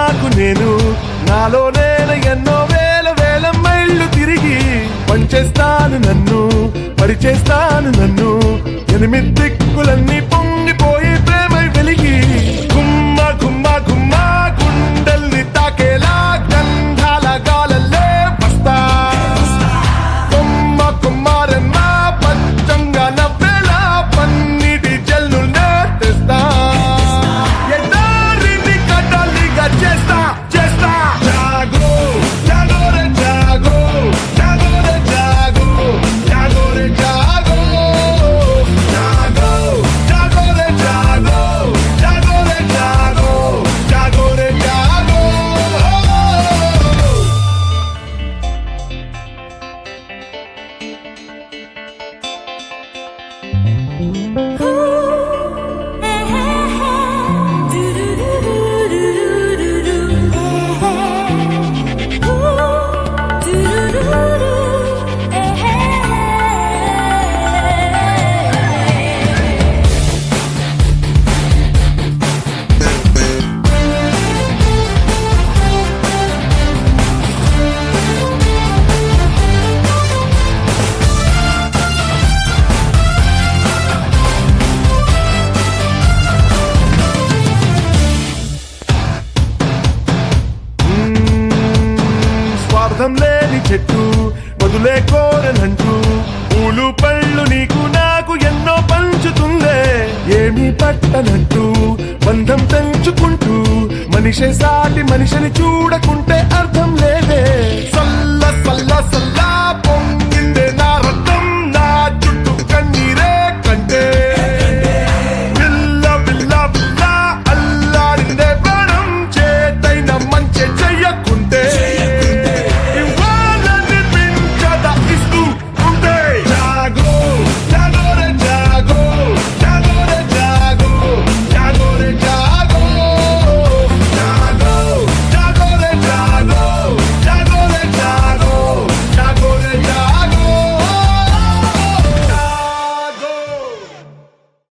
నాకు నేను నాలో నేను ఎన్నో వేల వేల మైళ్ళు తిరిగి పంచేస్తాను నన్ను పరిచేస్తాను నన్ను ఎనిమిది దిక్కులన్నీ పొంగిపోయి ప్రేమై వెలిగి గుమ్మ గుమ్మ గుమ్మ గుండెల్ని తాకేలా గంధాల గాలల్లే వస్తా కొమ్మ కుమ్మారమ్మ పచ్చంగా నవ్వేలా పన్నీటి జల్లుల్నే తెస్తా ఎడారిని కదలిగా చేస్తా చేస్తా జాగో జాగో రే జాగో జాగో రే జాగో జాగో రే జాగో జాగో జాగో రే జాగో జాగో రే జాగో జాగో రే జాగో స్వార్థం లేని చెట్టు వదులే కోరనంటూ పూలు పళ్ళు నీకు నాకు ఎన్నో పంచుతుందే ఏమీ పట్టనట్టు బంధం పెంచుకుంటూ మనిషే సాటి మనిషిని చూడకుంటే